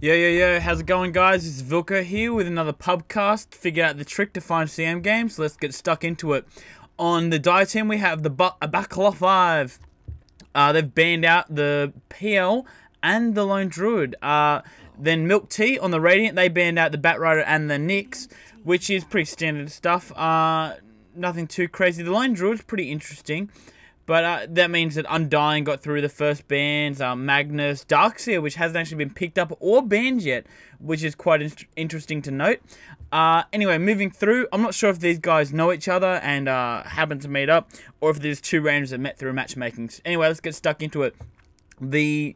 Yo, how's it going, guys? It's Vilko here with another pubcast. Figure out the trick to find CM games. Let's get stuck into it. On the die team, we have the Bakla 5. They've banned out the PL and the Lone Druid. Then Milk Tea on the Radiant, they banned out the Batrider and the Nyx, which is pretty standard stuff. Nothing too crazy. The Lone Druid's pretty interesting. But that means that Undying got through the first bans, Magnus, Darkseer, which hasn't actually been picked up or banned yet, which is quite interesting to note. Anyway, moving through, I'm not sure if these guys know each other and happen to meet up, or if there's two randoms that met through matchmaking. Anyway, let's get stuck into it. The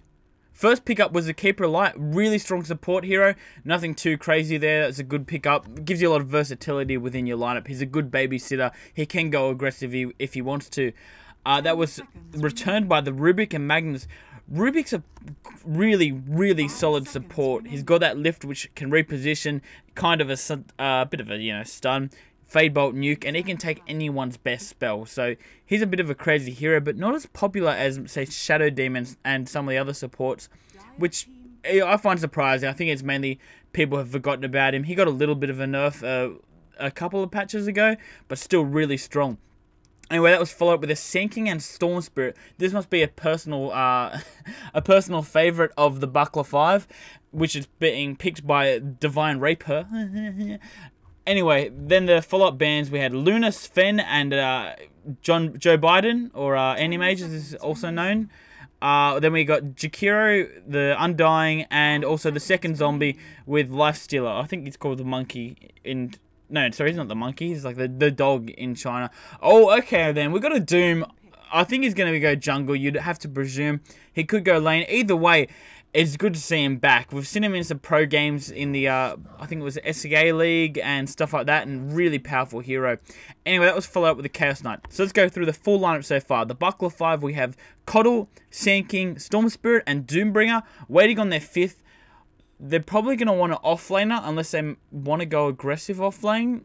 first pickup was the Keeper Light, really strong support hero, nothing too crazy there. That's a good pickup, gives you a lot of versatility within your lineup. He's a good babysitter, he can go aggressive if he wants to. That was returned by the Rubik and Magnus. Rubik's a really solid support. He's got that lift which can reposition, kind of a bit of a stun, Fade Bolt, nuke, and he can take anyone's best spell. So he's a bit of a crazy hero, but not as popular as, say, Shadow Demons and some of the other supports, which I find surprising. I think it's mainly people have forgotten about him. He got a little bit of a nerf a couple of patches ago, but still really strong. Anyway, that was followed up with a Sinking and Storm Spirit. This must be a personal favorite of the Bakla 5, which is being picked by Divine Raper. Anyway, then the follow-up bands, we had Luna, Sven, and Joe Biden, or Animage as is also known. Then we got Jakiro, the Undying, and also the second zombie with Lifestealer. I think it's called the Monkey in... No, sorry, he's not the monkey. He's like the dog in China. Oh, okay, then. We've got a Doom. I think he's going to go jungle. You'd have to presume. He could go lane. Either way, it's good to see him back. We've seen him in some pro games in the, I think it was the SCA League and stuff like that, and really powerful hero. Anyway, that was followed up with the Chaos Knight. So let's go through the full lineup so far. The Bakla 5, we have Coddle, Sand King, Storm Spirit, and Doombringer waiting on their 5th. They're probably going to want an offlaner unless they want to go aggressive offlane.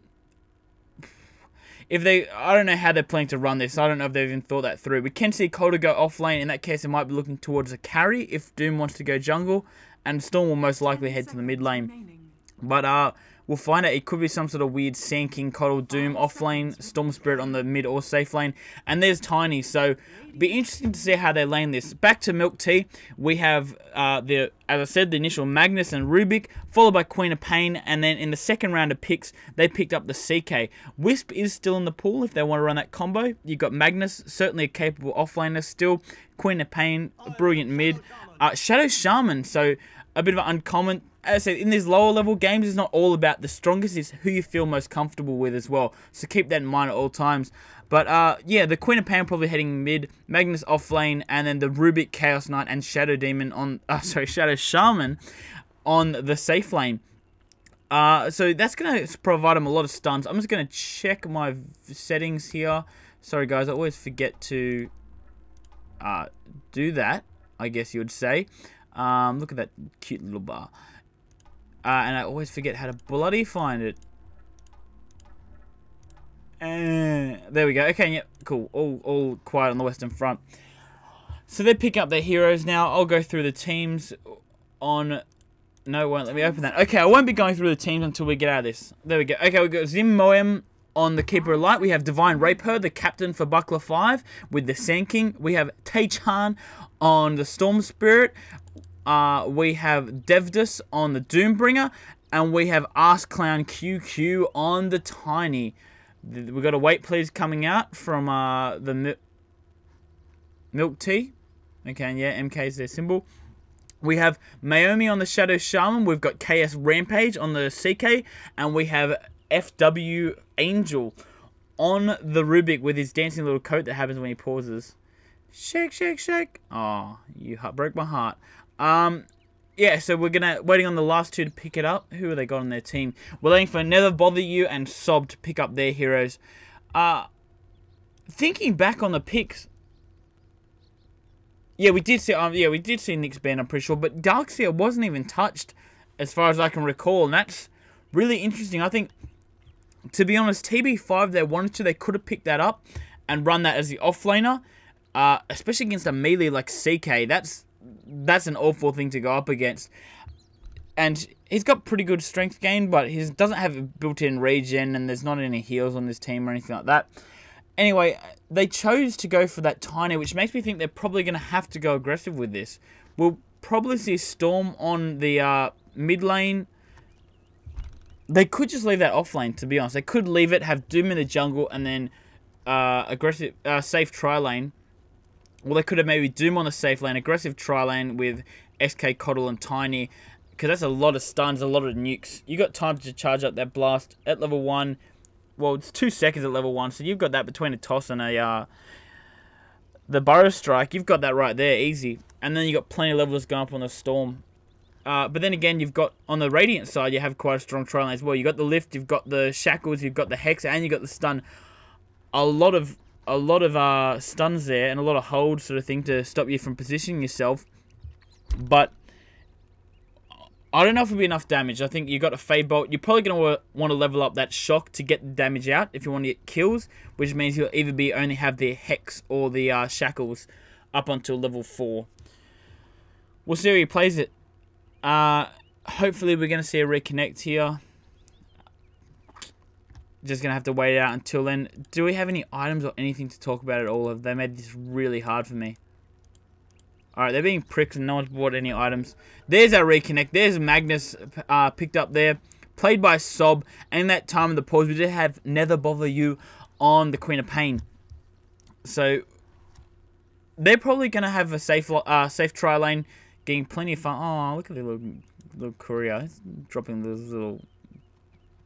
I don't know how they're planning to run this. I don't know if they've even thought that through. We can see Coda go offlane. In that case, they might be looking towards a carry if Doom wants to go jungle. And Storm will most likely head to the mid lane. But we'll find out. It could be some sort of weird Sand King, Coddle, Doom offlane, Storm Spirit on the mid or safe lane. And there's Tiny. So be interesting to see how they lane this. Back to Milk Tea, we have as I said, the initial Magnus and Rubik, followed by Queen of Pain, and then in the second round of picks, they picked up the CK. Wisp is still in the pool if they want to run that combo. You've got Magnus, certainly a capable offlaner still. Queen of Pain, a brilliant mid. Shadow Shaman, so a bit of an uncommon. As I said, in these lower level games, it's not all about the strongest, it's who you feel most comfortable with as well. So keep that in mind at all times. But yeah, the Queen of Pain probably heading mid, Magnus off lane, and then the Rubik, Chaos Knight, and Shadow Demon on, Shadow Shaman on the safe lane. So that's going to provide him a lot of stuns. I'm just going to check my settings here. Sorry guys, I always forget to do that, I guess you would say. Look at that cute little bar. And I always forget how to bloody find it. There we go. Okay, yep, cool. All quiet on the Western Front. So they're picking up their heroes now. I'll go through the teams on... No, it won't let me open that. Okay, I won't be going through the teams until we get out of this. There we go. Okay, we've got Zim Moem on the Keeper of Light. We have Divine Raper, the captain for Bakla 5, with the Sand King. We have Tae-chan on the Storm Spirit. We have Devdus on the Doombringer. And we have Ask Clown QQ on the Tiny. We've got a Wait Please coming out from the Milk Tea. Okay, yeah, MK is their symbol. We have Maomi on the Shadow Shaman. We've got KS Rampage on the CK. And we have FW Angel on the Rubik with his dancing little coat that happens when he pauses. Shake, shake, shake. Oh, you broke my heart. Yeah, so we're waiting on the last two to pick it up. Who have they got on their team? We're waiting for Never Bother You and Sob to pick up their heroes. Thinking back on the picks, yeah, we did see Nyx ban, I'm pretty sure, but Darkseer wasn't even touched as far as I can recall, and that's really interesting. I think, to be honest, TB5, they wanted to, they could have picked that up and run that as the offlaner. especially against a melee like CK. That's an awful thing to go up against. And he's got pretty good strength gain, but he doesn't have a built-in regen, and there's not any heals on this team or anything like that. Anyway, they chose to go for that Tiny, which makes me think they're probably going to have to go aggressive with this. We'll probably see Storm on the mid lane. They could just leave that off lane, to be honest. They could leave it, have Doom in the jungle, and then aggressive safe tri lane. Or they could have maybe Doom on the safe lane, aggressive tri lane with SK, Coddle, and Tiny. Because that's a lot of stuns, a lot of nukes. You got time to charge up that blast at level 1. Well, it's 2 seconds at level 1, so you've got that between a toss and the Burrow Strike. You've got that right there, easy. And then you got plenty of levels going up on the Storm. But then again, you've got, on the Radiant side, you have quite a strong tri lane as well. You've got the Lift, you've got the Shackles, you've got the Hex, and you've got the Stun. A lot of stuns there, and a lot of holds sort of thing to stop you from positioning yourself. But I don't know if it'll be enough damage. I think you got a Fade Bolt. You're probably going to want to level up that Shock to get the damage out if you want to get kills, which means you'll either only have the Hex or the Shackles up until level 4. We'll see how he plays it. Hopefully we're going to see a reconnect here. Just going to have to wait out until then. Do we have any items or anything to talk about at all? They made this really hard for me. Alright, they're being pricks and no one's bought any items. There's our reconnect. There's Magnus picked up there. Played by Sob. And in that time of the pause, we did have Nether Bother You on the Queen of Pain. So, they're probably going to have a safe tri lane. Getting plenty of fun. Oh, look at the little courier. It's dropping this little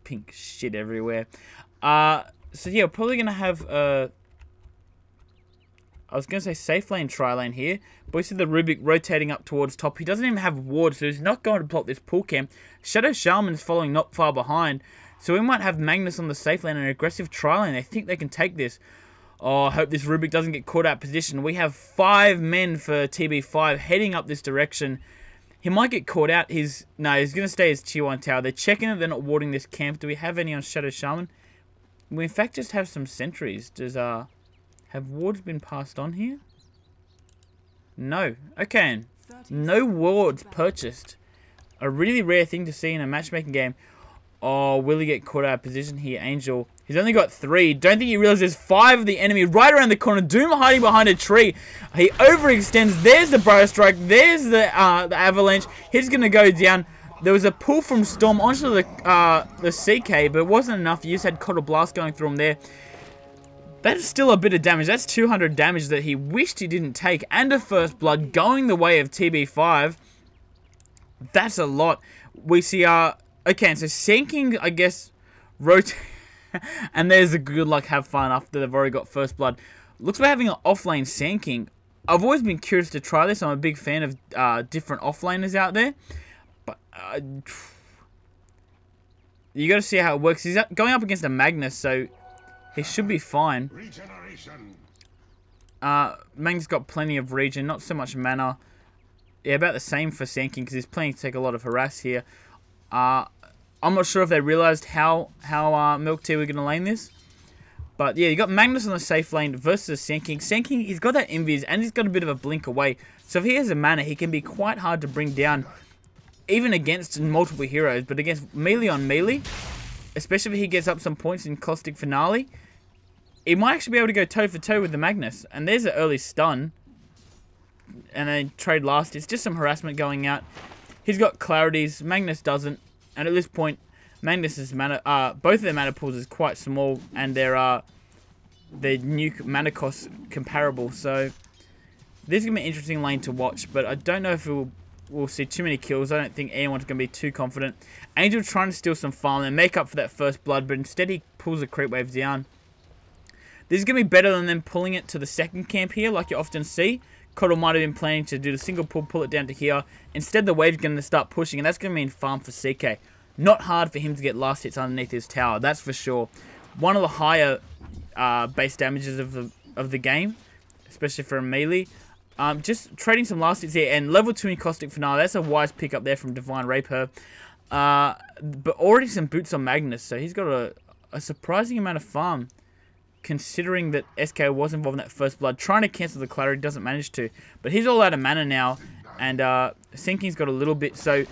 pink shit everywhere. So yeah, we're probably going to have I was going to say safe lane, tri lane here. But we see the Rubik rotating up towards top. He doesn't even have ward, so he's not going to block this pool camp. Shadow Shaman's following not far behind. So we might have Magnus on the safe lane and an aggressive tri lane. They think they can take this. Oh, I hope this Rubik doesn't get caught out of position. We have 5 men for TB5 heading up this direction. He might get caught out. No, he's going to stay as tier 1 tower. They're checking if they're not warding this camp. Do we have any on Shadow Shaman? We in fact just have some sentries. Have wards been passed on here? No. Okay. No wards purchased. A really rare thing to see in a matchmaking game. Oh, will he get caught out of position here, Angel? He's only got 3. Don't think he realizes there's 5 of the enemy right around the corner. Doom hiding behind a tree. He overextends. There's the Burrow Strike. There's the Avalanche. He's going to go down. There was a pull from Storm onto the CK, but it wasn't enough. You just had Coddle Blast going through him there. That's still a bit of damage. That's 200 damage that he wished he didn't take. And a first blood going the way of TB5. That's a lot. We see, okay, so sinking, I guess, rotate. And there's a good luck, have fun after they've already got first blood. Looks like having an offlane sinking. I've always been curious to try this. I'm a big fan of different offlaners out there. But you got to see how it works. He's going up against a Magnus, so he should be fine. Magnus got plenty of regen, not so much mana. Yeah, about the same for sinking because he's planning to take a lot of harass here. I'm not sure if they realized how Milk Tea were going to lane this. But yeah, you got Magnus on the safe lane versus Sinking. Sinking, he's got that invis and he's got a bit of a blink away. So if he has a mana, he can be quite hard to bring down. Even against multiple heroes, but against melee on melee, especially if he gets up some points in Caustic Finale, he might actually be able to go toe for toe with the Magnus. And there's an early stun. And then trade last. It's just some harassment going out. He's got clarities. Magnus doesn't. And at this point, Magnus's mana, both of their mana pools is quite small, and their nuke mana costs comparable. So this is gonna be an interesting lane to watch, but I don't know if we'll see too many kills. I don't think anyone's gonna be too confident. Angel trying to steal some farm and make up for that first blood, but instead he pulls the creep wave down. This is gonna be better than them pulling it to the second camp here, like you often see. Coddle might have been planning to do the single pull it down to here. Instead, the wave's going to start pushing, and that's going to mean farm for CK. Not hard for him to get last hits underneath his tower, that's for sure. One of the higher base damages of the game, especially for a melee. Just trading some last hits here, and level 2 in Caustic Finale. That's a wise pick up there from Divine Raper. But already some boots on Magnus, so he's got a surprising amount of farm. considering that SK was involved in that first blood. Trying to cancel the clarity, doesn't manage to. But he's all out of mana now, and Sinking's got a little bit, so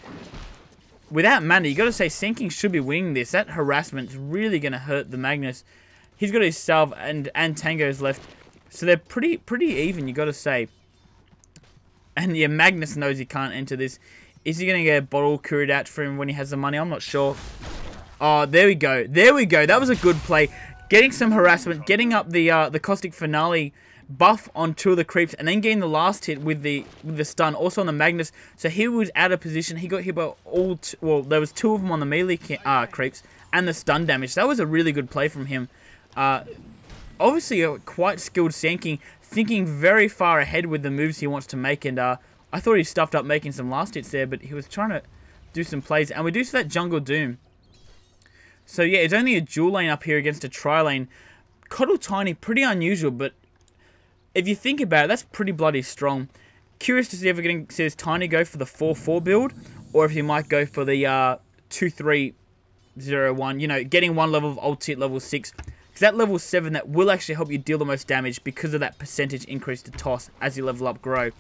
without mana, you got to say Sinking should be winning this. That harassment's really going to hurt the Magnus. He's got his Salve and Tango's left, so they're pretty even, you got to say. And yeah, Magnus knows he can't enter this. Is he going to get a bottle couried out for him when he has the money? I'm not sure. Oh, there we go. There we go. That was a good play. Getting some harassment, getting up the Caustic Finale buff on 2 of the creeps, and then getting the last hit with the stun, also on the Magnus. So he was out of position. He got hit by all... well, there was 2 of them on the melee creeps, and the stun damage. That was a really good play from him. Obviously, a quite skilled Sanking, thinking very far ahead with the moves he wants to make, and I thought he stuffed up making some last hits there, but he was trying to do some plays, and we do see that Jungle Doom. So yeah, it's only a dual lane up here against a tri-lane. Coddle Tiny, pretty unusual, but if you think about it, that's pretty bloody strong. Curious to see if we're going to see this Tiny go for the 4-4 build, or if he might go for the 2-3-0-1, you know, getting 1 level of ulti at level 6. Because that level 7, that will actually help you deal the most damage because of that percentage increase to toss as you level up grow.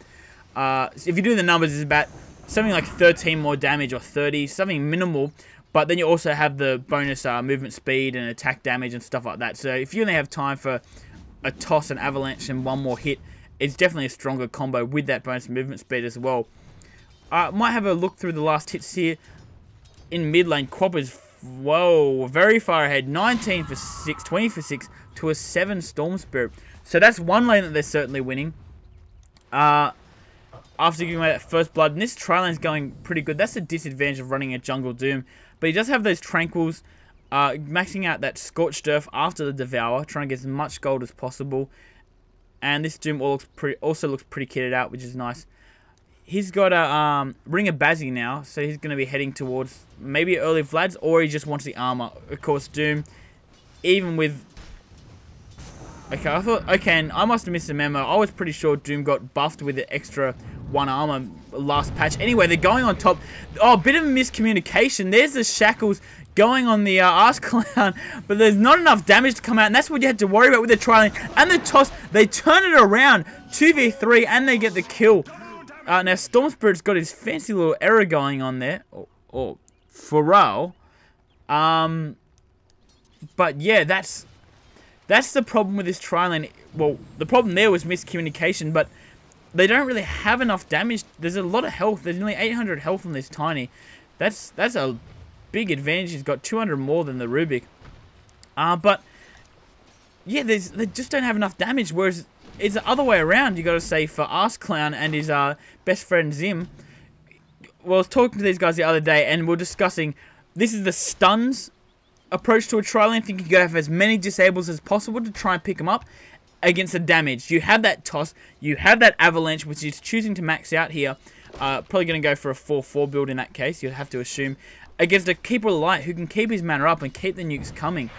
So if you do the numbers, it's about something like 13 more damage or 30, something minimal. But then you also have the bonus movement speed and attack damage and stuff like that. So if you only have time for a toss, an avalanche, and 1 more hit, it's definitely a stronger combo with that bonus movement speed as well. Might have a look through the last hits here. In mid lane, Quab is, whoa, very far ahead. 19 for 6, 20 for 6 to a 7 Storm Spirit. So that's one lane that they're certainly winning. After giving away that first blood, and this tri-lane's going pretty good. That's the disadvantage of running a Jungle Doom. But he does have those Tranquils, maxing out that Scorched Earth after the Devour, trying to get as much gold as possible. And this Doom also looks pretty kitted out, which is nice. He's got a Ring of Bazzi now, so he's going to be heading towards maybe early Vlads, or he just wants the armor. Of course, Doom, even with... Okay, I must have missed a memo. I was pretty sure Doom got buffed with the extra 1 armor last patch. Anyway, they're going on top. Oh, a bit of a miscommunication. There's the shackles going on the Arse Clown, but there's not enough damage to come out, and that's what you had to worry about with the tri-lane. And the toss, they turn it around, 2v3, and they get the kill. Now, Storm Spirit's got his fancy little error going on there, or Pharrell. But yeah, that's the problem with this tri-lane. Well, the problem there was miscommunication, but they don't really have enough damage. There's a lot of health. There's nearly 800 health on this Tiny. That's a big advantage. He's got 200 more than the Rubik. But yeah, they just don't have enough damage. Whereas it's the other way around, you got to say, for Arse Clown and his best friend Zim. Well, I was talking to these guys the other day, and we're discussing, this is the stuns approach to a tri-lane. I think you got to have as many disables as possible to try and pick them up against the damage. You have that toss, you have that avalanche, which is choosing to max out here. Probably going to go for a 4-4 build in that case, you'd have to assume. Against a Keeper of Light who can keep his mana up and keep the nukes coming.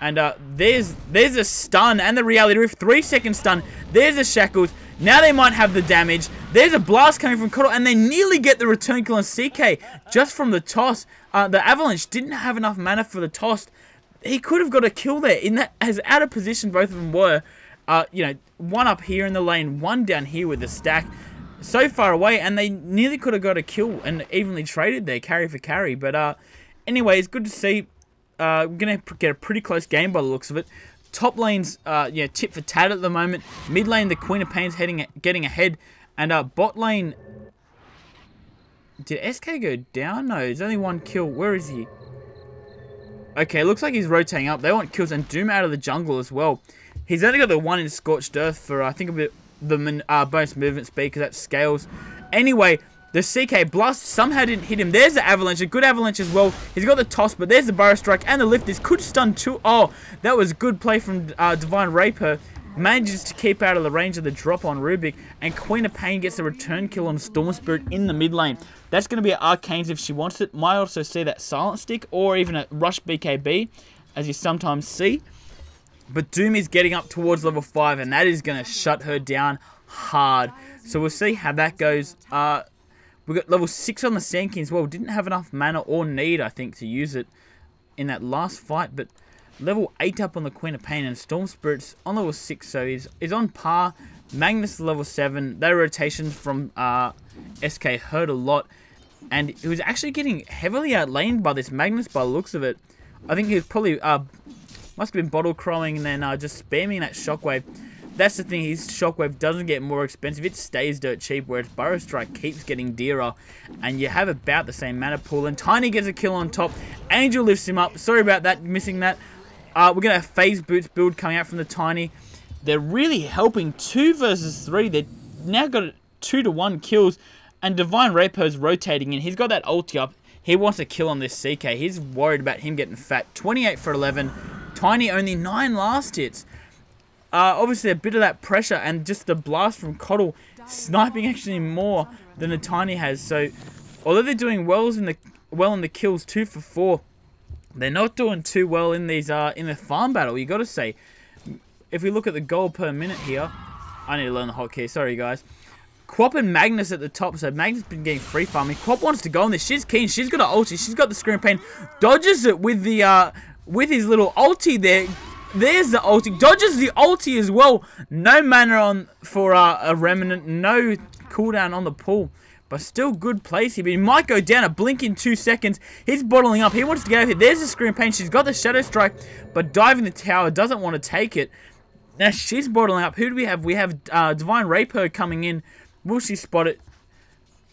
And there's a stun and the Reality Rift, 3-second stun. There's the shackles. Now they might have the damage. There's a blast coming from Coddle, and they nearly get the return kill on CK just from the toss. The Avalanche didn't have enough mana for the toss. He could have got a kill there. In that, as out of position both of them were. You know, one up here in the lane, one down here with the stack. So far away, and they nearly could have got a kill and evenly traded there, carry for carry. But anyway, it's good to see. We're going to get a pretty close game by the looks of it. Top lane's tit for tat at the moment. Mid lane, the Queen of Pain's getting ahead. And bot lane... Did SK go down? No, there's only 1 kill. Where is he? Okay, looks like he's rotating up. They want kills, and Doom out of the jungle as well. He's only got the 1 in Scorched Earth for, I think, a bit the bonus movement speed, because that scales. Anyway, the CK Blast somehow didn't hit him. There's the Avalanche, a good Avalanche as well. He's got the toss, but there's the Burrow Strike, and the lift. This could stun too. Oh, that was good play from Divine Raper. Manages to keep out of the range of the drop on Rubik, and Queen of Pain gets a return kill on Storm Spirit in the mid lane. That's going to be an Arcanes if she wants it. Might also see that Silent Stick, or even a Rush BKB, as you sometimes see. But Doom is getting up towards level 5, and that is going to shut her down hard. So we'll see how that goes. We got level 6 on the Sand King as well. Didn't have enough mana or need, I think, to use it in that last fight. But level 8 up on the Queen of Pain, and Storm Spirit's on level 6, so he's on par. Magnus is level 7. That rotation from SK hurt a lot, and he was actually getting heavily outlaned by this Magnus by the looks of it. I think he was probably, must have been bottle crowing and then just spamming that Shockwave. That's the thing, his Shockwave doesn't get more expensive, it stays dirt cheap, whereas Burrow Strike keeps getting dearer, and you have about the same mana pool, and Tiny gets a kill on top. Angel lifts him up, sorry about that, missing that. We're going to have Phase Boots build coming out from the Tiny. They're really helping 2 versus 3, they've now got 2-to-1 kills, and Divine Rapier rotating in, he's got that ulti up, he wants a kill on this CK, he's worried about him getting fat. 28 for 11, Tiny only 9 last hits. Obviously a bit of that pressure and just the blast from Coddle sniping actually more than the Tiny has. So although they're doing well in the kills, 2 for 4, they're not doing too well in these in the farm battle. You got to say, if we look at the gold per minute here, I need to learn the hotkey. Sorry guys. Quap and Magnus at the top, so Magnus been getting free farming. Quap wants to go on this. She's keen. She's got an ulti. She's got the Scream Pain. Dodges it with the with his little ulti there. There's the ulti. Dodges the ulti as well. No mana on for a Remnant. No cooldown on the pool. But still good place here. But he might go down a blink in 2 seconds. He's bottling up. He wants to get over here. There's the Scream Pain. She's got the Shadow Strike. But diving the tower doesn't want to take it. Now she's bottling up. Who do we have? We have Divine Rapier coming in. Will she spot it?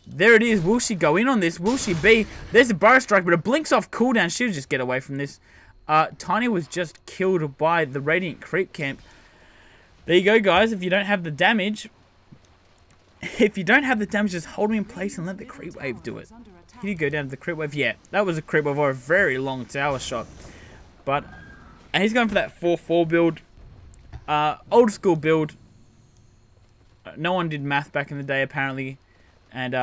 There it is. Will she go in on this? Will she be? There's the Burrow Strike. But it blinks off cooldown. She'll just get away from this. Tiny was just killed by the Radiant Creep Camp. There you go, guys. If you don't have the damage, just hold him in place and let the Creep Wave do it. Did he go down to the Creep Wave? Yeah, that was a Creep Wave or a very long tower shot. And he's going for that 4-4 build. Old school build. No one did math back in the day, apparently. And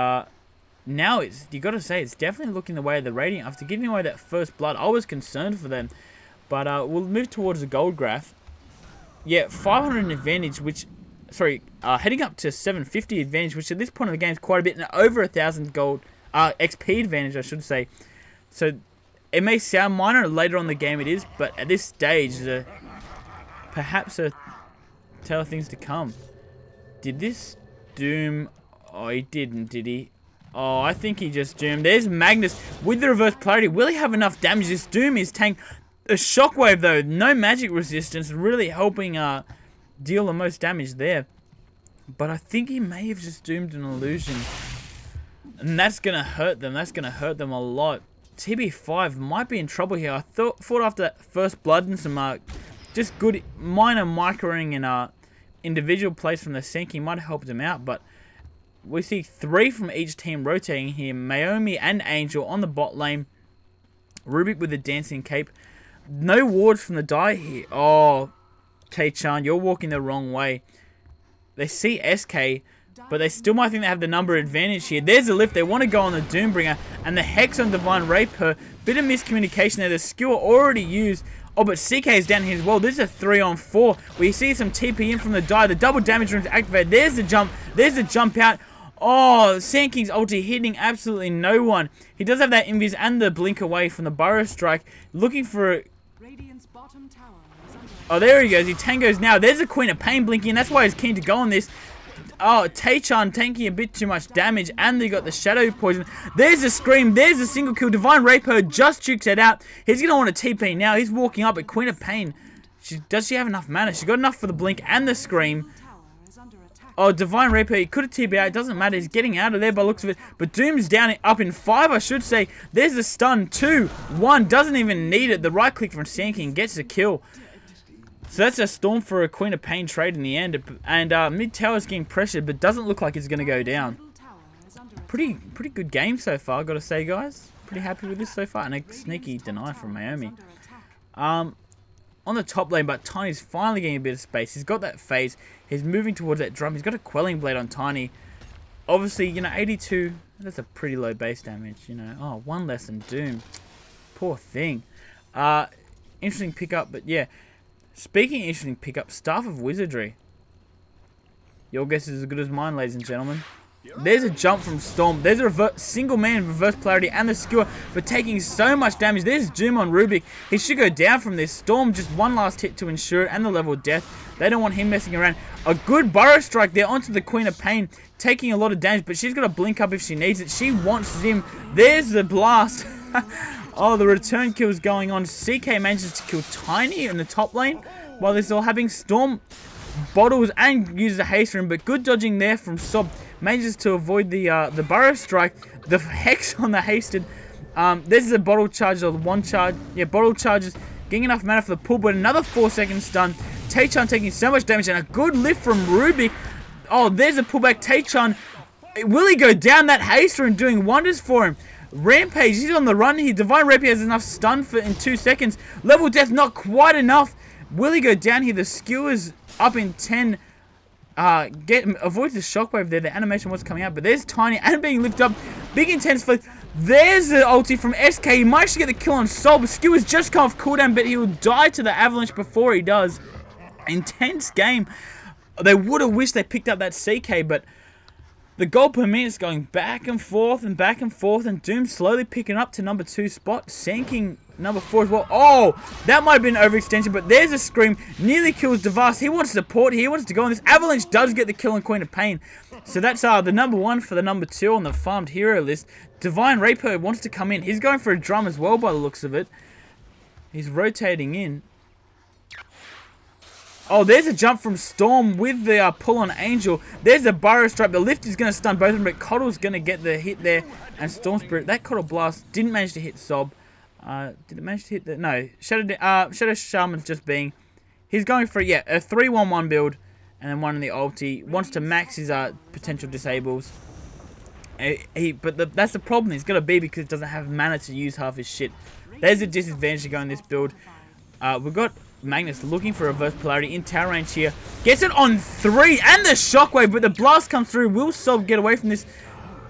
now you got to say, it's definitely looking the way of the Radiant. After giving away that first blood, I was concerned for them. But we'll move towards the gold graph. Yeah, 500 advantage, which, sorry, heading up to 750 advantage, which at this point of the game is quite a bit, and over 1,000 gold, XP advantage, I should say. So it may sound minor later on in the game, it is, but at this stage, perhaps a tale of things to come. Did this doom? Oh, he didn't, did he? Oh, I think he just doomed. There's Magnus with the reverse polarity. Will he have enough damage? This doom is tank. A shockwave though, no magic resistance, really helping deal the most damage there. But I think he may have just doomed an illusion, and that's gonna hurt them. That's gonna hurt them a lot. TB5 might be in trouble here. I thought after that first blood and some just good minor microing and individual plays from the sink, he might have helped him out, but we see 3 from each team rotating here. Maomi and Angel on the bot lane. Rubik with the dancing cape. No wards from the die here. Oh, K-Chan, you're walking the wrong way. They see SK, but they still might think they have the number advantage here. There's a lift. They want to go on the Doombringer, and the Hex on Divine Rapier. Bit of miscommunication there. The skill already used. Oh, but CK is down here as well. This is a 3-on-4. We see some TP in from the die. The double damage room's activated. There's the jump. There's the jump out. Oh, Sand King's ulti hitting absolutely no one. He does have that invis and the blink away from the Burrow Strike. Looking for a... Oh, there he goes. He tangos now. There's a Queen of Pain blinking. That's why he's keen to go on this. Oh, Taechan tanking a bit too much damage. And they got the Shadow Poison. There's a Scream. There's a single kill. Divine Rapier just jukes it out. He's going to want a TP now. He's walking up at Queen of Pain. Does she have enough mana? She got enough for the blink and the Scream. Oh, Divine Rapier, he could have TP out. It doesn't matter. He's getting out of there by the looks of it. But Doom's down up in 5, I should say. There's the stun. 2, 1. Doesn't even need it. The right click from Sand King gets the kill. So that's a Storm for a Queen of Pain trade in the end. And mid tower's getting pressured, but doesn't look like it's going to go down. Pretty good game so far, got to say, guys. Pretty happy with this so far. And a sneaky deny from Maomi. On the top lane, but Tiny's finally getting a bit of space. He's got that phase. He's moving towards that drum. He's got a Quelling Blade on Tiny. Obviously, you know, 82, that's a pretty low base damage, you know. Oh, 1 less than Doom. Poor thing. Interesting pickup, but yeah. Speaking of interesting pickup, Staff of Wizardry. Your guess is as good as mine, ladies and gentlemen. There's a jump from Storm. There's a single man reverse polarity and the skewer for taking so much damage. There's Doom on Rubik. He should go down from this. Storm just one last hit to ensure it and the level of death. They don't want him messing around. A good burrow strike there onto the Queen of Pain, taking a lot of damage, but she's got to blink up if she needs it. She wants him. There's the blast. Oh, the return kill is going on. CK manages to kill Tiny in the top lane while this is all happening. Storm bottles and uses a haste room, but good dodging there from Sob. Manages to avoid the burrow strike. The hex on the hasted. This is a bottle charge or one charge. Yeah, bottle charges. Getting enough mana for the pull, but another 4-second stun. Taechan taking so much damage and a good lift from Rubik. Oh, there's a pullback. Taechan, will he go down? That haste room doing wonders for him. Rampage, he's on the run here. Divine Rapier has enough stun for in 2 seconds. Level death not quite enough. Will he go down here? The skewer's up in 10. Avoids the shockwave there. The animation was coming out, but there's Tiny and being lifted up. Big intense flip. There's the ulti from SK. He might actually get the kill on Sob. Skewer's just come off cooldown, but he will die to the avalanche before he does. Intense game. They would have wished they picked up that CK, but the gold per minute is going back and forth, and Doom slowly picking up to number 2 spot, sinking number 4 as well. Oh, that might have been overextension, but there's a scream. Nearly kills Devas. He wants support. He wants to go on this. Avalanche does get the kill on Queen of Pain. So that's the number 1 for the number 2 on the farmed hero list. Divine Rapier wants to come in. He's going for a drum as well by the looks of it. He's rotating in. Oh, there's a jump from Storm with the pull on Angel. There's a burrow strike. The lift is going to stun both of them, but Coddle's going to get the hit there. And Storm Spirit, that Coddle Blast didn't manage to hit Sob. Did it manage to hit the... No, Shadow Shaman's just being... He's going for, yeah, a 3-1-1 build. And then one in the ulti. Wants to max his potential disables. But that's the problem he's got to be, because he doesn't have mana to use half his shit. There's a disadvantage to go in this build. We've got Magnus looking for reverse polarity in tower range here. Gets it on 3 and the shockwave, but the blast comes through. Will Sob get away from this?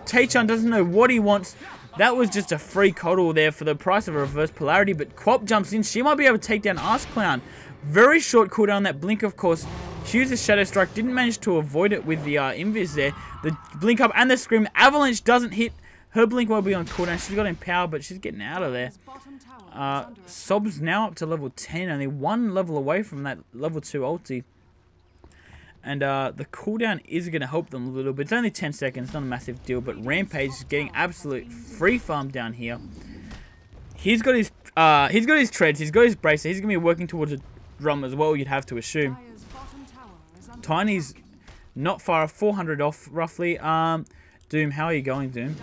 Taechan doesn't know what he wants. That was just a free coddle there for the price of a reverse polarity, but Quop jumps in. She might be able to take down Ask Clown. Very short cooldown. That blink, of course. She used the Shadow Strike. Didn't manage to avoid it with the Invis there. The blink up and the scream. Avalanche doesn't hit. Her blink will be on cooldown. She's got Empower, but she's getting out of there. Sob's now up to level 10, only 1 level away from that level 2 ulti. And the cooldown is going to help them a little bit. It's only 10 seconds, not a massive deal, but Rampage is getting absolute free farm down here. He's got his treads, he's got his bracer, he's going to be working towards a drum as well, you'd have to assume. Tiny's not far off, 400 off roughly. Doom, how are you going, Doom?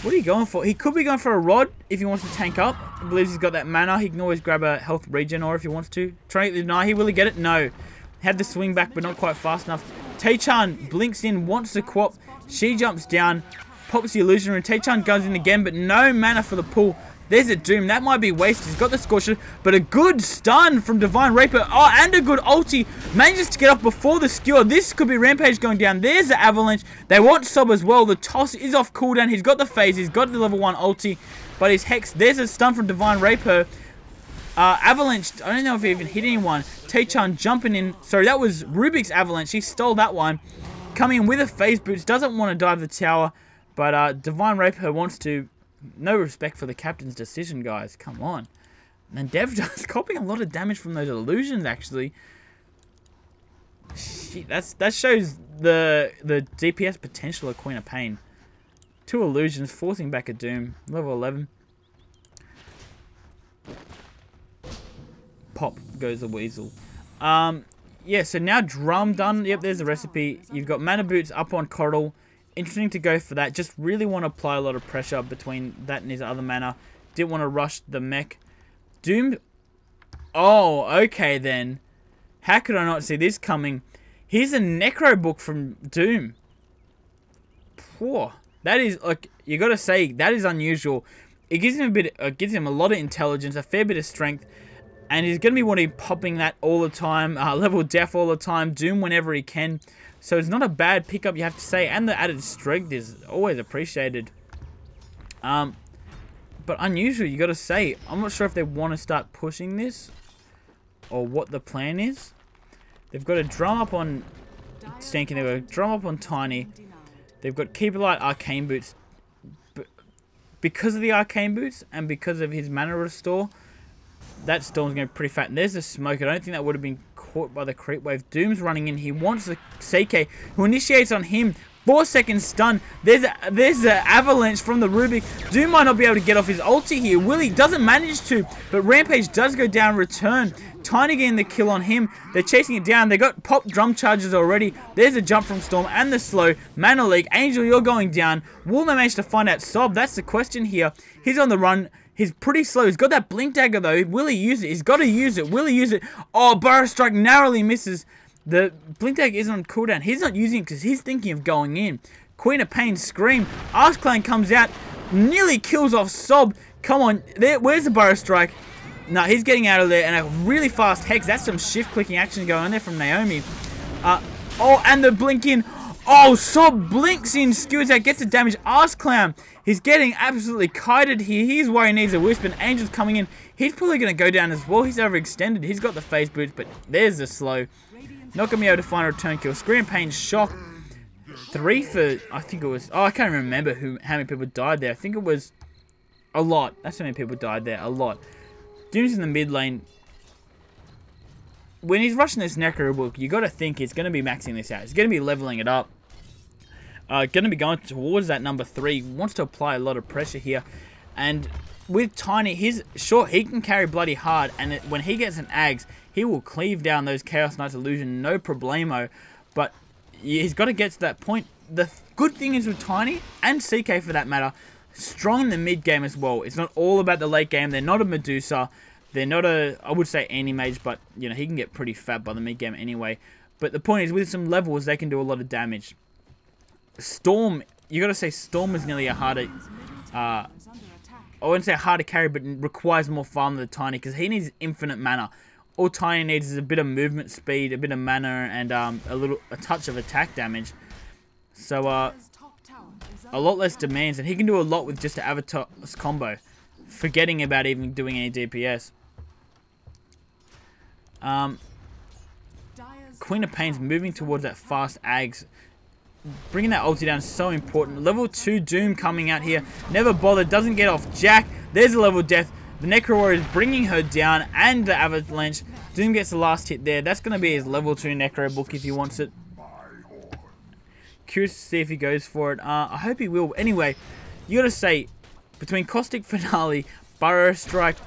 What are you going for? He could be going for a rod if he wants to tank up. He believes he's got that mana. He can always grab a health regen or if he wants to. Try to deny. He will he get it? No. Had the swing back, but not quite fast enough. Taechan blinks in, wants to Quop. She jumps down, pops the illusion room. Taechan goes in again, but no mana for the pull. There's a Doom. That might be wasted. He's got the Scorcher, but a good stun from Divine Rapier. Oh, and a good ulti. Manages to get off before the skewer. This could be Rampage going down. There's the Avalanche. They want Sob as well. The toss is off cooldown. He's got the phase. He's got the level 1 ulti, but his Hex. There's a stun from Divine Rapier. Avalanche, I don't know if he even hit anyone. Taechan jumping in. Sorry, that was Rubik's Avalanche. He stole that one. Coming in with a phase boots. Doesn't want to dive the tower, but Divine Rapier wants to. No respect for the captain's decision, guys. Come on. And Dev just copying a lot of damage from those illusions, actually. Shit, that shows the DPS potential of Queen of Pain. 2 illusions, forcing back a Doom. Level 11. Pop goes the weasel. Yeah, so now drum done. Yep, there's the recipe. You've got mana boots up on Coddle. Interesting to go for that. Just really want to apply a lot of pressure between that and his other mana. Didn't want to rush the mech. Doom. Oh, okay then. How could I not see this coming? Here's a Necro book from Doom. Poor. That is, like, you got to say, that is unusual. It gives him a bit, gives him a lot of intelligence, a fair bit of strength. And he's going to be wanting popping that all the time. Level Def all the time. Doom whenever he can. So it's not a bad pickup, you have to say. And the added strength is always appreciated. But unusual, you got to say. I'm not sure if they want to start pushing this. Or what the plan is. They've got a drum up on Stanky. They've got a drum up on Tiny. They've got Keeper Light, Arcane Boots. Because of the Arcane Boots and because of his Mana Restore, that Storm's going to be pretty fat. And there's the Smoke. I don't think that would have been caught by the creep wave. Doom's running in. He wants the CK, who initiates on him. 4-second stun. There's an avalanche from the Rubik. Doom might not be able to get off his ulti here. Willie doesn't manage to, but Rampage does go down return. Tiny getting the kill on him. They're chasing it down. They got pop drum charges already. There's a jump from Storm and the slow. Mana Leak. Angel, you're going down. Will they manage to find out Sob? That's the question here. He's on the run. He's pretty slow. He's got that Blink Dagger though. Will he use it? He's got to use it. Will he use it? Oh, Burrow Strike narrowly misses. The Blink Dagger isn't on cooldown. He's not using it because he's thinking of going in. Queen of Pain Scream. Clan comes out. Nearly kills off Sob. Come on. Where's the Burrow Strike? No, he's getting out of there. And a really fast Hex. That's some shift clicking action going on there from Naomi. Oh, and the blink in. Oh, Sob blinks in. Skewers out. Gets the damage. Clown. He's getting absolutely kited here. He's where he needs a Wisp. And Angel's coming in. He's probably going to go down as well. He's overextended. He's got the phase boots. But there's the slow. Not going to be able to find a return kill. Scream Pain Shock. 3 for, I think it was, oh, I can't remember how many people died there. I think it was a lot. That's how many people died there. A lot. Doom's in the mid lane. When he's rushing this Necro book, you got to think he's going to be maxing this out. He's going to be leveling it up. Going to be going towards that number 3. Wants to apply a lot of pressure here. And with Tiny, sure, he can carry bloody hard. And when he gets an Ags, he will cleave down those Chaos Knight's illusion, no problemo. But he's got to get to that point. The good thing is with Tiny, and CK for that matter, strong in the mid game as well. It's not all about the late game. They're not a Medusa. They're not a, I would say, anti-mage, but you know he can get pretty fat by the mid game anyway. But the point is, with some levels, they can do a lot of damage. Storm, you got to say Storm is nearly a harder, I wouldn't say hard to carry, but requires more farm than the Tiny because he needs infinite mana. All Tiny needs is a bit of movement speed, a bit of mana, and a touch of attack damage. So a lot less demands, and he can do a lot with just an Avatar's combo, forgetting about even doing any DPS. Queen of Pain's moving towards that fast Ags. Bringing that ulti down is so important. Level 2 Doom coming out here. Never bothered. Doesn't get off Jack. There's a level death. The Necro Warrior is bringing her down. And the Avalanche. Doom gets the last hit there. That's going to be his level 2 Necro book if he wants it. Curious to see if he goes for it. I hope he will. Anyway, you got to say, between Caustic Finale, Burrow Strike,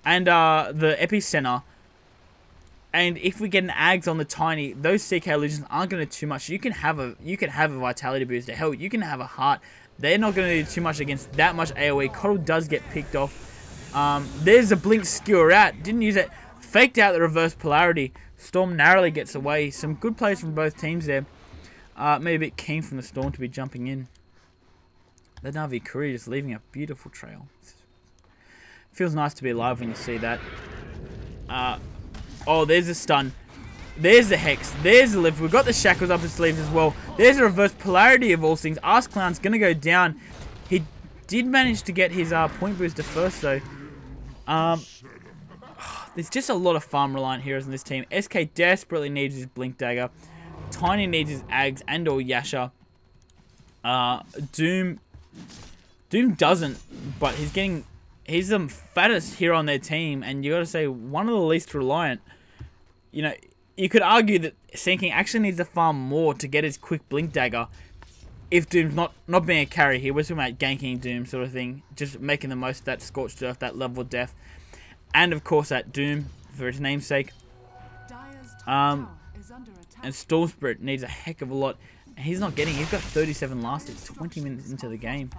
and the Epicenter, and if we get an Ags on the Tiny, those CK illusions aren't going to do too much. You can have a Vitality booster. Hell, you can have a Heart. They're not going to do too much against that much AoE. Coddle does get picked off. There's a Blink Skewer out. Didn't use it. Faked out the reverse polarity. Storm narrowly gets away. Some good plays from both teams there. Maybe a bit keen from the Storm to be jumping in. The Navi Courier just leaving a beautiful trail. Feels nice to be alive when you see that. Oh, there's a stun. There's the Hex. There's the lift. We've got the Shackles up his sleeves as well. There's a reverse polarity of all things. Clown's going to go down. He did manage to get his point booster first, though. There's just a lot of farm reliant heroes in this team. SK desperately needs his Blink Dagger. Tiny needs his Ags and or Yasha. Doom doesn't, but he's the fattest hero on their team, and you got to say one of the least reliant. You know, you could argue that Sinking actually needs to farm more to get his quick Blink Dagger. If Doom's not being a carry here, we're talking about ganking Doom sort of thing, just making the most of that Scorched Earth, that level of death, and of course that Doom for its namesake. And Storm Spirit needs a heck of a lot. He's not getting. He's got 37 last. It's 20 minutes into the game.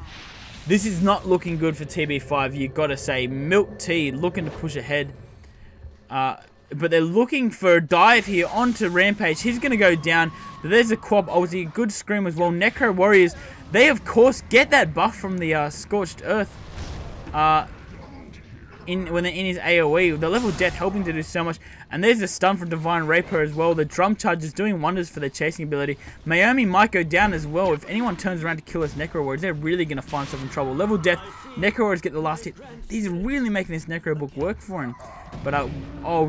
This is not looking good for TB5. You got to say, Milk Tea looking to push ahead. But they're looking for a dive here onto Rampage. He's going to go down. But there's a Quab. Obviously, a good scream as well. Necro Warriors, they of course get that buff from the Scorched Earth. When they're in his AoE. The level death helping to do so much. And there's a stun from Divine Raper as well. The drum charge is doing wonders for their chasing ability. Naomi might go down as well. If anyone turns around to kill us Necro Warriors, they're really going to find themselves in trouble. Level death. Necro Warriors get the last hit. He's really making this Necro book work for him. But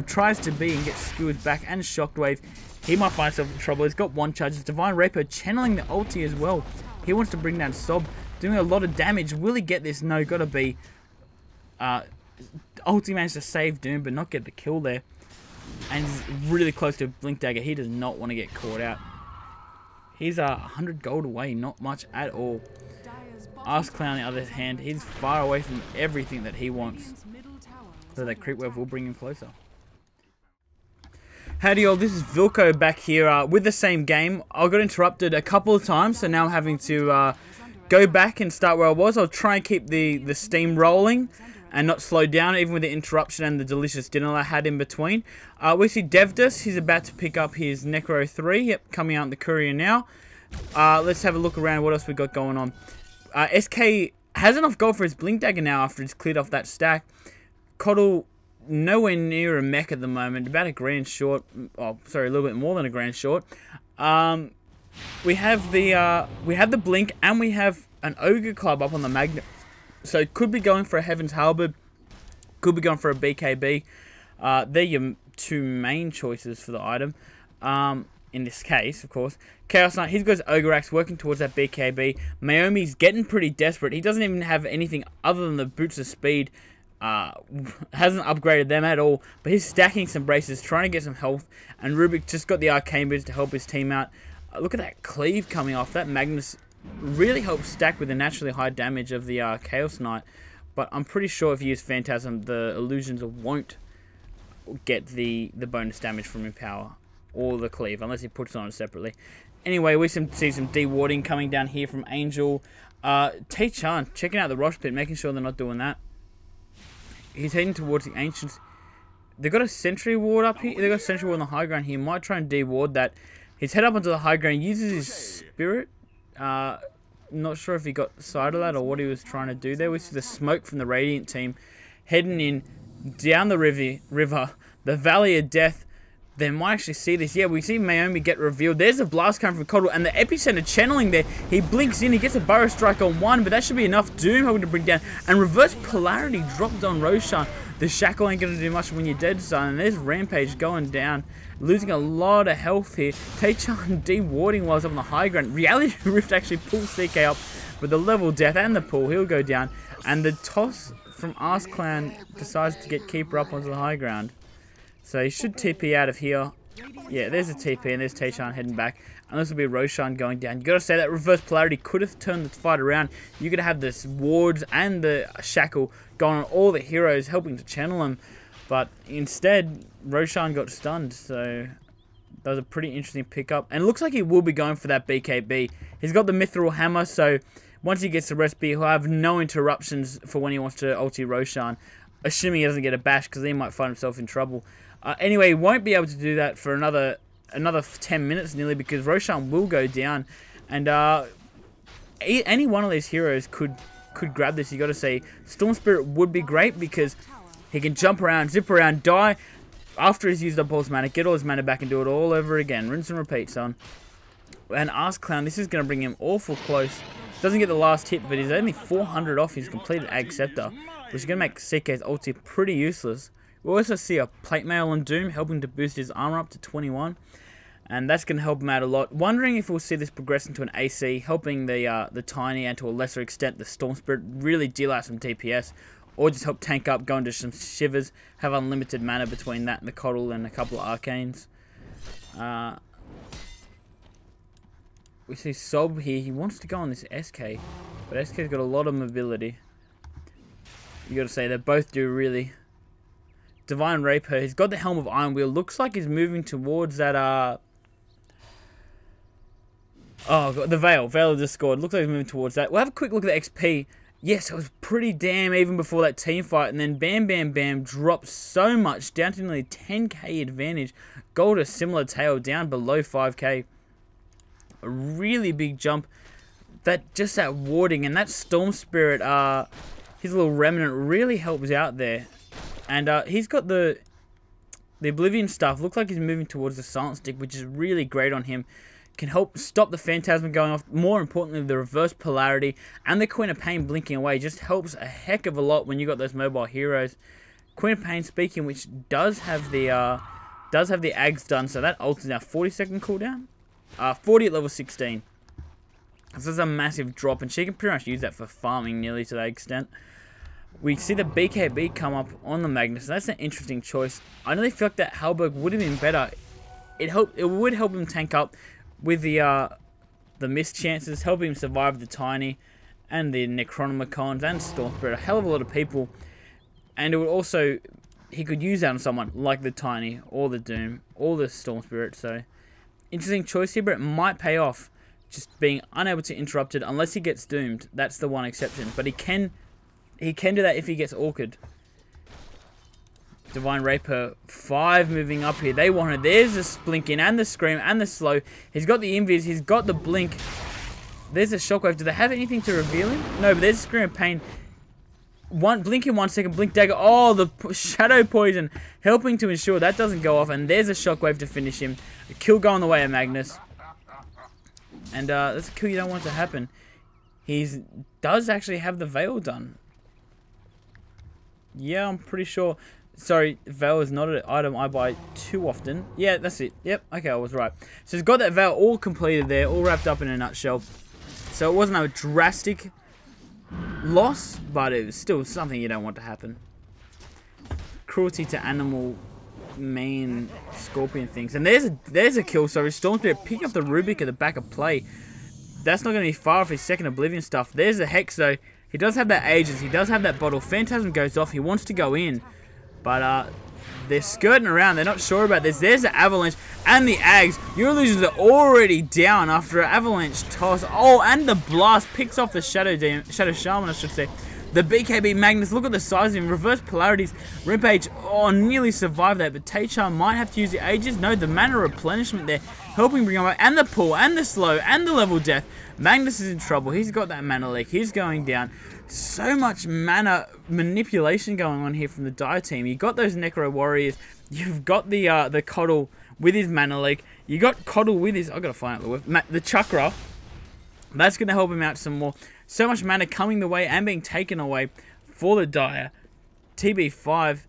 tries to be and get Skewers back and Shockwave. He might find himself in trouble. He's got one charge. It's Divine Rapier channeling the ulti as well. He wants to bring down Sob, doing a lot of damage. Will he get this? No, gotta be. Ulti managed to save Doom, but not get the kill there. And he's really close to Blink Dagger. He does not want to get caught out. He's 100 gold away, not much at all. Ask Clown, on the other hand, he's far away from everything that he wants. So that creep wave will bring him closer. Howdy all, this is Vilko back here with the same game. I got interrupted a couple of times, so now I'm having to go back and start where I was. I'll try and keep the steam rolling and not slow down, even with the interruption and the delicious dinner I had in between. We see Devdus, he's about to pick up his Necro 3. Yep, coming out in the courier now. Let's have a look around what else we got going on. SK has enough gold for his Blink Dagger now after he's cleared off that stack. Coddle, nowhere near a mech at the moment, about a grand short. Oh, sorry, a little bit more than a grand short. We have the Blink, and we have an Ogre Club up on the Magnet. So could be going for a Heaven's Halberd, could be going for a BKB. They're your two main choices for the item. In this case, of course. Chaos Knight, he's got his Ogre Axe working towards that BKB. Maomi's getting pretty desperate. He doesn't even have anything other than the Boots of Speed. Hasn't upgraded them at all, but he's stacking some braces, trying to get some health, and Rubik just got the Arcane Boots to help his team out. Look at that cleave coming off. That Magnus really helps stack with the naturally high damage of the Chaos Knight, but I'm pretty sure if you use Phantasm, the Illusions won't get the bonus damage from Empower or the cleave, unless he puts it on separately. Anyway, we see some dewarding coming down here from Angel. Tae-chan checking out the Rosh Pit, making sure they're not doing that. He's heading towards the Ancients. They've got a Sentry Ward up here. They've got a Sentry Ward on the high ground here. Might try and deward that. He's head up onto the high ground. Uses his Spirit. Not sure if he got sight of that or what he was trying to do there. We see the smoke from the Radiant team heading in down the river. The Valley of Death. They might actually see this. Yeah, we see Maomi get revealed. There's a blast coming from Coddle, and the Epicenter channeling there. He blinks in, he gets a Burrow Strike on one, but that should be enough. Doom hoping to bring down, and Reverse Polarity dropped on Roshan. The Shackle ain't going to do much when you're dead, son, and there's Rampage going down. Losing a lot of health here. Tae-chan dewarding while he's up on the high ground. Reality Rift actually pulls CK up with the level death and the pull. He'll go down, and the toss from Ask Clan decides to get Keeper up onto the high ground. So he should TP out of here. Yeah, there's a TP, and there's Tae-chan heading back. And this will be Roshan going down. You got to say that Reverse Polarity could have turned the fight around. You could have this Wards and the Shackle going on all the heroes, helping to channel them. But instead, Roshan got stunned. So that was a pretty interesting pickup. And it looks like he will be going for that BKB. He's got the Mithril Hammer, so once he gets the recipe, he'll have no interruptions for when he wants to ulti Roshan. Assuming he doesn't get a bash, because he might find himself in trouble. Anyway, he won't be able to do that for another 10 minutes nearly, because Roshan will go down, and any one of these heroes could grab this. You got to say Storm Spirit would be great because he can jump around, zip around, die after he's used up all his mana, get all his mana back, and do it all over again. Rinse and repeat, son. And Ask Clown, this is going to bring him awful close. Doesn't get the last hit, but he's only 400 off his completed Ag Scepter, which is going to make CK's ulti pretty useless. We also see a Plate Mail on Doom helping to boost his armor up to 21. And that's going to help him out a lot. Wondering if we'll see this progress into an AC, helping the Tiny and to a lesser extent the Storm Spirit really deal out some DPS. Or just help tank up, go into some Shivers, have unlimited mana between that and the Coddle and a couple of Arcanes. We see Sob here. He wants to go on this SK. But SK's got a lot of mobility. You got to say, they both do really. Divine Rapier, he's got the Helm of Iron Wheel. Looks like he's moving towards that, oh, the Veil of Discord. Looks like he's moving towards that. We'll have a quick look at the XP. Yes, it was pretty damn even before that team fight. And then bam, bam, bam, dropped so much, down to nearly 10k advantage. Gold a similar tail, down below 5k. A really big jump. Just that warding and that Storm Spirit, his little remnant really helps out there. And he's got the Oblivion stuff. Looks like he's moving towards the Silent Stick, which is really great on him. Can help stop the Phantasm going off. More importantly, the Reverse Polarity and the Queen of Pain blinking away just helps a heck of a lot when you got those mobile heroes. Queen of Pain, speaking, which does have the Does have the Ags done, so that ult is now 40-second cooldown. 40 at level 16. This is a massive drop, and she can pretty much use that for farming nearly to that extent. We see the BKB come up on the Magnus. That's an interesting choice. I really feel like that Halberg would have been better. It would help him tank up with the missed chances, help him survive the Tiny and the Necronomicons and Storm Spirit. A hell of a lot of people. And it would also, he could use that on someone like the Tiny or the Doom or the Storm Spirit. So, interesting choice here, but it might pay off. Just being unable to interrupt it unless he gets doomed. That's the one exception. But he can do that if he gets awkward. Divine Raper 5 moving up here. They want it. There's the Splinkin and the Scream and the Slow. He's got the Invis. He's got the Blink. There's a Shockwave. Do they have anything to reveal him? No, but there's a Scream of Pain. Blink in 1 second. Blink Dagger. Oh, the Shadow Poison helping to ensure that doesn't go off. And there's a Shockwave to finish him. A kill going the way of Magnus. And that's a kill you don't want to happen. He does actually have the Veil done. Yeah, I'm pretty sure. Sorry, Veil is not an item I buy too often. Yeah, that's it. Yep, okay, I was right. So he's got that Veil all completed there, all wrapped up in a nutshell. So it wasn't a drastic loss, but it was still something you don't want to happen. Cruelty to animal, mean scorpion things. And there's a kill. So Storm Spirit picking up the Rubik at the back of play. That's not going to be far off his second Oblivion stuff. There's a Hex though. He does have that Aegis. He does have that bottle. Phantasm goes off. He wants to go in. But they're skirting around. They're not sure about this. There's the Avalanche and the Ags. Your illusions are already down after an Avalanche toss. Oh, and the Blast picks off the Shadow Shaman, I should say. The BKB Magnus, look at the size of him. Reverse polarities. Rampage, oh, nearly survived that. But Taychar might have to use the Aegis. No, the mana replenishment there. Helping bring him up. And the pull, and the slow, and the level death. Magnus is in trouble. He's got that mana leak. He's going down. So much mana manipulation going on here from the Dire team. You got those Necro Warriors. You've got the Coddle with his mana leak. You got Coddle with his... I've got to find out the Chakra. That's going to help him out some more. So much mana coming the way and being taken away for the Dire. TB5.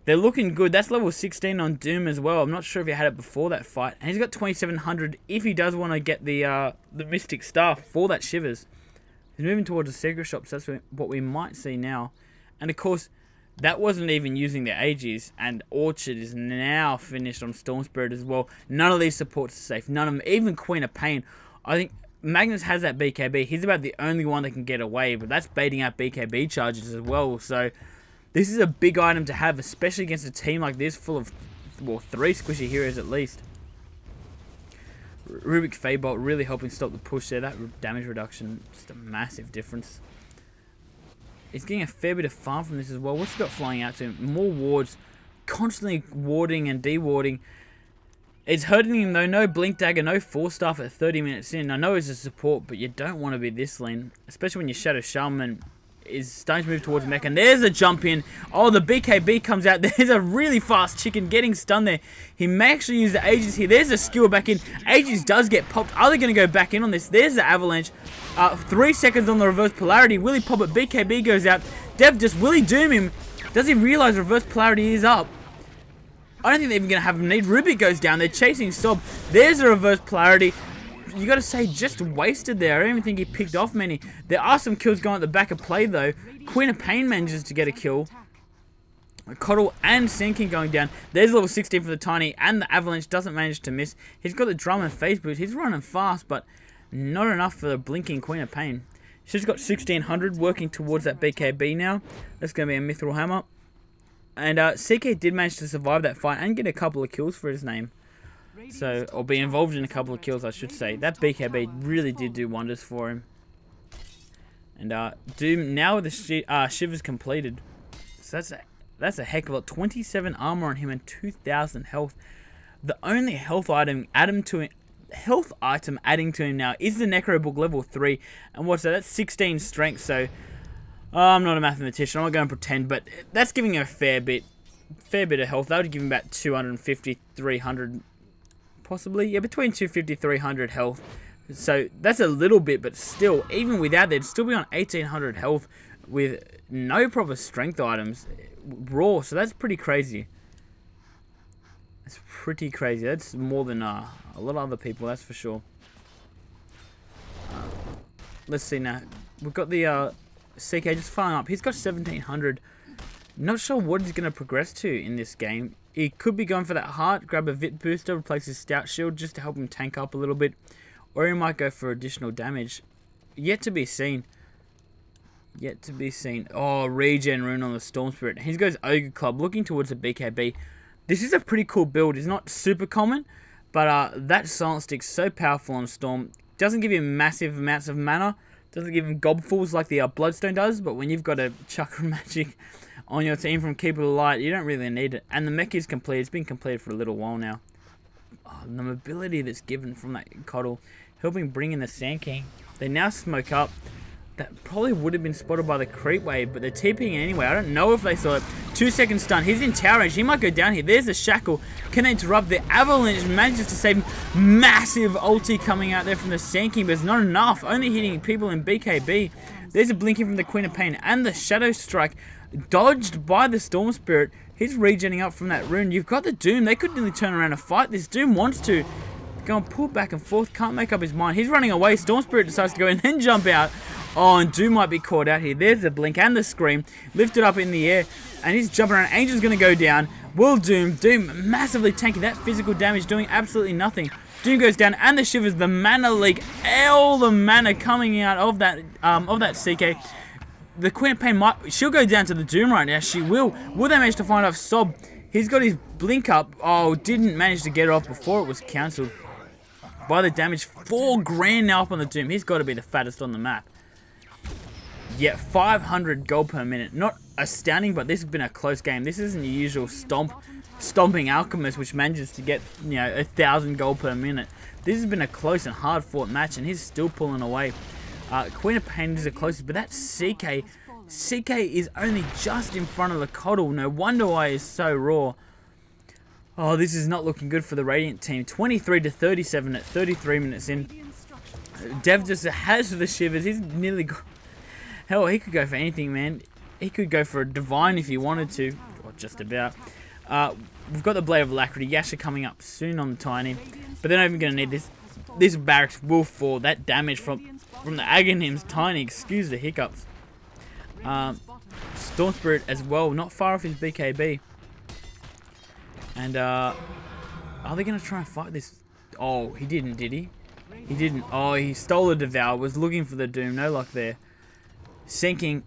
They're looking good. That's level 16 on Doom as well. I'm not sure if he had it before that fight. And he's got 2700 if he does want to get the Mystic Star for that Shivers. He's moving towards the Secret Shop, so that's what we might see now. And of course, that wasn't even using the Aegis, and Orchard is now finished on Storm Spirit as well. None of these supports are safe. None of them, even Queen of Pain. I think Magnus has that BKB. He's about the only one that can get away, but that's baiting out BKB charges as well. So this is a big item to have, especially against a team like this full of, well, 3 squishy heroes at least. Rubik Feybolt really helping stop the push there. That damage reduction, just a massive difference. He's getting a fair bit of farm from this as well. What's he got flying out to him? More wards, constantly warding and dewarding. It's hurting him though. No Blink Dagger, no Force Staff at 30 minutes in. I know it's a support, but you don't want to be this lean, especially when your Shadow Shaman is starting to move towards Mech. And there's a jump in. Oh, the BKB comes out. There's a really fast chicken getting stunned there. He may actually use the Aegis here. There's a skill back in. Aegis does get popped. Are they going to go back in on this? There's the Avalanche. 3 seconds on the reverse polarity. Will he pop it? BKB goes out. Dev just, will he doom him? Does he realize reverse polarity is up? I don't think they're even going to have him need. Rubik goes down. They're chasing Sob. There's a reverse polarity. You got to say, just wasted there. I don't even think he picked off many. There are some kills going at the back of play, though. Queen of Pain manages to get a kill. Coddle and Sinking going down. There's level 16 for the Tiny, and the Avalanche doesn't manage to miss. He's got the Drum and Phase Boost. He's running fast, but not enough for the blinking Queen of Pain. She's got 1600 working towards that BKB now. That's going to be a Mithril Hammer. And CK did manage to survive that fight and get a couple of kills for his name. So, or be involved in a couple of kills, I should say. That BKB really did do wonders for him. And Doom, now with the Shivers completed. So that's a heck of a lot. 27 armor on him and 2000 health. The only health item adding to him now is the Necro Book level 3. And what's that? That's 16 strength, so I'm not a mathematician, I'm not going to pretend, but that's giving him a fair bit of health. That would give him about 250, 300, possibly. Yeah, between 250, 300 health. So that's a little bit, but still, even without that, it'd still be on 1800 health with no proper strength items raw, so that's pretty crazy. It's pretty crazy. That's more than a lot of other people, that's for sure. Let's see now. We've got the CK just firing up. He's got 1700. Not sure what he's going to progress to in this game. He could be going for that heart, grab a Vit booster, replace his stout shield just to help him tank up a little bit. Or he might go for additional damage. Yet to be seen. Yet to be seen. Oh, regen rune on the Storm Spirit. He goes Ogre Club, looking towards the BKB. This is a pretty cool build. It's not super common, but that Silent Stick's so powerful on Storm. Doesn't give him massive amounts of mana. Doesn't give him gobfuls like the Bloodstone does, but when you've got a Chakra Magic on your team from Keeper of the Light, you don't really need it. And the mech is complete. It's been completed for a little while now. Oh, the mobility that's given from that Coddle, helping bring in the Sand King. They now smoke up. That probably would have been spotted by the creep wave, but they're TPing anyway. I don't know if they saw it. 2 second stun. He's in tower range. He might go down here. There's the shackle. Can they interrupt? The avalanche manages to save. Massive ulti coming out there from the Sand King, but it's not enough. Only hitting people in BKB. There's a blinking from the Queen of Pain and the Shadow Strike. Dodged by the Storm Spirit. He's regenning up from that rune. You've got the Doom. They could nearly turn around and fight this. Doom wants to go and pull back and forth. Can't make up his mind. He's running away. Storm Spirit decides to go and then jump out. Oh, and Doom might be caught out here. There's the blink and the scream. Lifted up in the air. And he's jumping around. Angel's going to go down. Will Doom. Doom massively tanking that physical damage, doing absolutely nothing. Doom goes down and the shivers. The mana leak. All the mana coming out of that CK. The Queen of Pain she'll go down to the Doom right now. She will. Will they manage to find off Sob? He's got his blink up. Oh, didn't manage to get it off before it was cancelled by the damage. 4 grand now up on the Doom. He's got to be the fattest on the map. Yeah, 500 gold per minute. Not astounding, but this has been a close game. This isn't your usual stomping Alchemist, which manages to get 1,000 gold per minute. This has been a close and hard fought match, and he's still pulling away. Queen of Pain is the closest, but that CK is only just in front of the Coddle. No wonder why he's so raw. Oh, this is not looking good for the Radiant team. 23-37 at 33 minutes in. Dev just has the shivers. He's nearly got... Hell, he could go for anything, man. He could go for a Divine if he wanted to. Or just about. We've got the Blade of Alacrity. Yasha coming up soon on the Tiny. But they're not even going to need this. This barracks will fall. That damage from the Aghanim's Tiny. Excuse the hiccups. Storm Spirit as well. Not far off his BKB. And are they going to try and fight this? Oh, he didn't, did he? He didn't. Oh, he stole the Devour. Was looking for the Doom. No luck there. Sinking.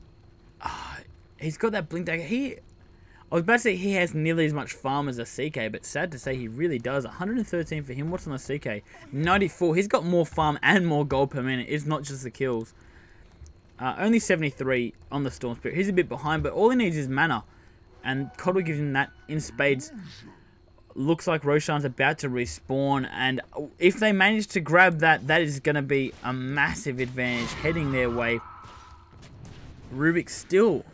He's got that blink dagger. I was about to say he has nearly as much farm as a CK, but sad to say he really does. 113 for him. What's on the CK? 94. He's got more farm and more gold per minute. It's not just the kills. Only 73 on the Storm Spirit. He's a bit behind, but all he needs is mana. And Coddle gives him that in spades. Looks like Roshan's about to respawn, and if they manage to grab that, that is going to be a massive advantage heading their way. Rubik still.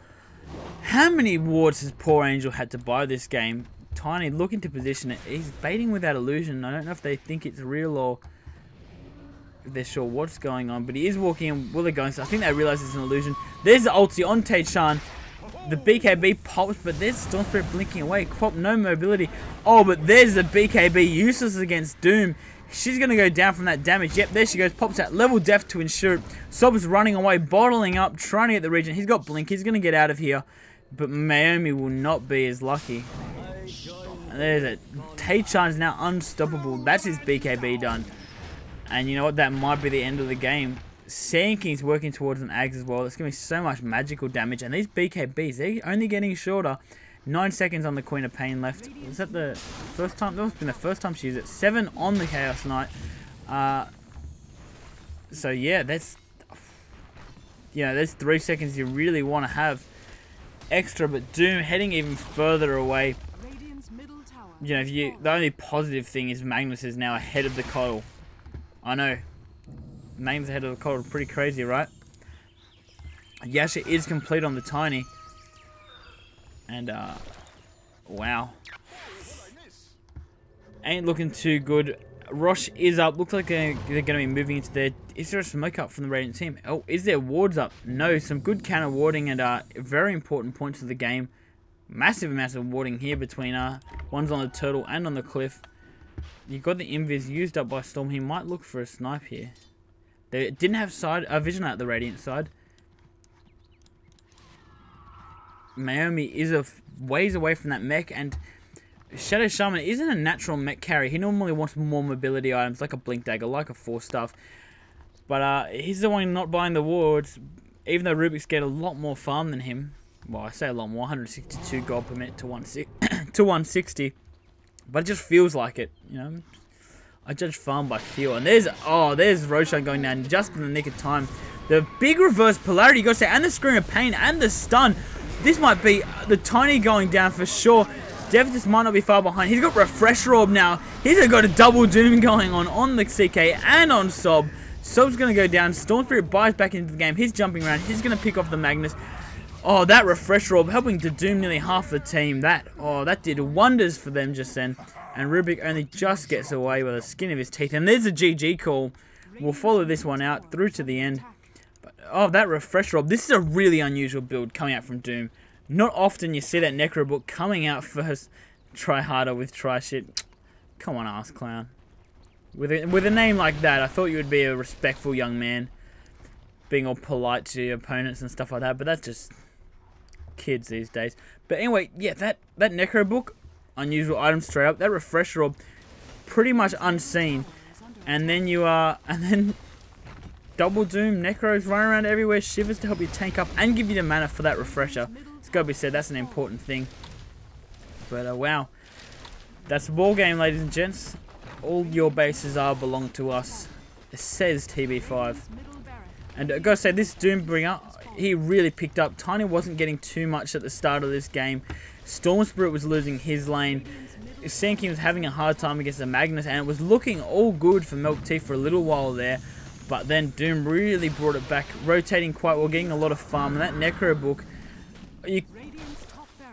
How many wards has poor Angel had to buy this game? Tiny looking to position it. He's baiting with that illusion. I don't know if they think it's real or if they're sure what's going on, but he is walking in. Will they go? So I think they realize it's an illusion. There's the ulti on Taechan. The BKB pops, but there's Storm Spirit blinking away. Crop, no mobility. Oh, but there's the BKB, useless against Doom. She's going to go down from that damage. Yep, there she goes. Pops out level def to ensure it. Sob's running away, bottling up, trying to get the region. He's got blink. He's going to get out of here. But Naomi will not be as lucky. And there's it. Taechan's now unstoppable. That's his BKB done. And you know what? That might be the end of the game. Sand King's working towards an Ags as well. It's going to be so much magical damage. And these BKBs, they're only getting shorter. 9 seconds on the Queen of Pain left. Is that the first time? That must have been the first time she used it. 7 on the Chaos Knight. So yeah, that's... there's 3 seconds you really want to have extra. But Doom heading even further away. The only positive thing is Magnus is now ahead of the Coddle. I know. Magnus ahead of the Coddle. Pretty crazy, right? Yasha is complete on the Tiny. And, wow. Ain't looking too good. Rosh is up. Looks like they're going to be moving into there. Is there a smoke up from the Radiant team? Oh, is there wards up? No, some good counter warding and very important points of the game. Massive amounts of warding here between one's on the turtle and on the cliff. You got the invis used up by Storm. He might look for a snipe here. They didn't have vision at the Radiant side. Naomi is ways away from that mech, and Shadow Shaman isn't a natural mech carry. He normally wants more mobility items like a Blink Dagger, like a Force Staff. But he's the one not buying the wards, even though Rubik's get a lot more farm than him. Well, I say a lot more, 162 gold per minute to 160. But it just feels like it, you know. I judge farm by feel. And there's Roshan going down just in the nick of time. The big reverse polarity, you got to say, and the Scream of Pain and the stun. This might be the Tiny going down for sure. Devitus might not be far behind. He's got Refresher Orb now. He's got a double Doom going on the CK and on Sob. Sob's going to go down. Storm Spirit buys back into the game. He's jumping around. He's going to pick off the Magnus. Oh, that Refresher Orb helping to doom nearly half the team. That did wonders for them just then. And Rubik only just gets away with the skin of his teeth. And there's a GG call. We'll follow this one out through to the end. But, oh, that Refresher Orb. This is a really unusual build coming out from Doom. Not often you see that Necro book coming out first. Try harder with try shit. Come on, ass clown. With a name like that, I thought you would be a respectful young man. Being all polite to your opponents and stuff like that. But that's just kids these days. But anyway, yeah, that Necro book, unusual item straight up. That Refresher Orb, pretty much unseen. And then double Doom, Necros running around everywhere, Shivers to help you tank up and give you the mana for that refresher. It's got to be said, that's an important thing. But wow, that's the ball game, ladies and gents. All your bases belong to us. It says TB5. And I gotta say, this Doombringer, he really picked up. Tiny wasn't getting too much at the start of this game. Storm Spirit was losing his lane. Sanky was having a hard time against the Magnus, and it was looking all good for Milk Tea for a little while there. But then Doom really brought it back, rotating quite well, getting a lot of farm. And that Necro book,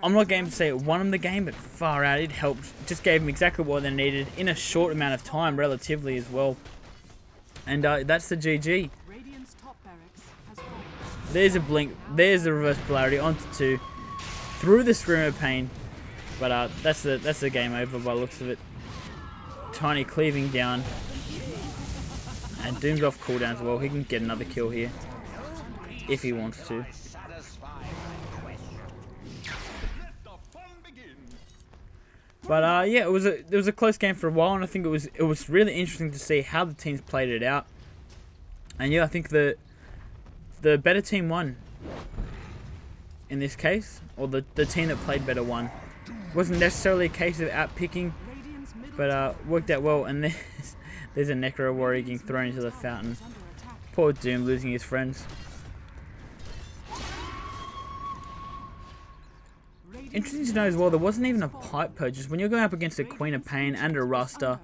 I'm not going to say it won him the game, but far out, it helped. Just gave them exactly what they needed in a short amount of time, relatively as well. And that's the GG. There's a blink, there's the reverse polarity onto 2, through the Scream of Pain. But that's the game over by the looks of it. Tiny cleaving down. And Doom's off cooldown as well. He can get another kill here if he wants to. But yeah, it was a close game for a while, and I think it was really interesting to see how the teams played it out. And yeah, I think the better team won in this case, or the team that played better won. It wasn't necessarily a case of outpicking, but worked out well. And there's a Necro Warrior getting thrown into the fountain. Poor Doom losing his friends. Interesting to know as well, there wasn't even a pipe purchase. When you're going up against a Queen of Pain and a Ruster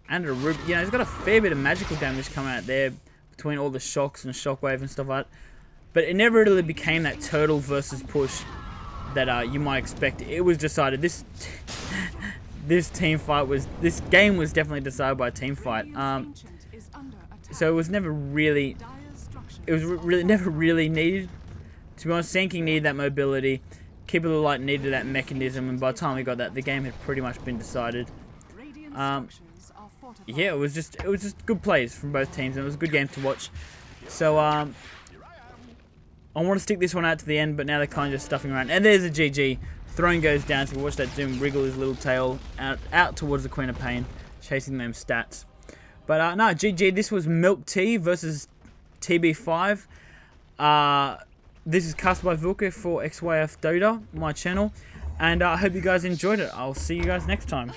and a Rub, you know, he's got a fair bit of magical damage coming out there between all the shocks and shockwave and stuff like that. But it never really became that turtle versus push that you might expect. It was decided this this game was definitely decided by a team fight. So it was never really, never really needed. To be honest, Sand King needed that mobility. Keeper of the Light needed that mechanism, and by the time we got that, the game had pretty much been decided. Yeah, it was just good plays from both teams, and it was a good game to watch. So I want to stick this one out to the end, but now they're kind of just stuffing around. And there's a GG. Throne goes down, so we watch that Doom wriggle his little tail out towards the Queen of Pain, chasing them stats. But no, GG. This was Milk Tea versus TB5. This is cast by Vilko for XyF Dota, my channel, and I hope you guys enjoyed it. I'll see you guys next time.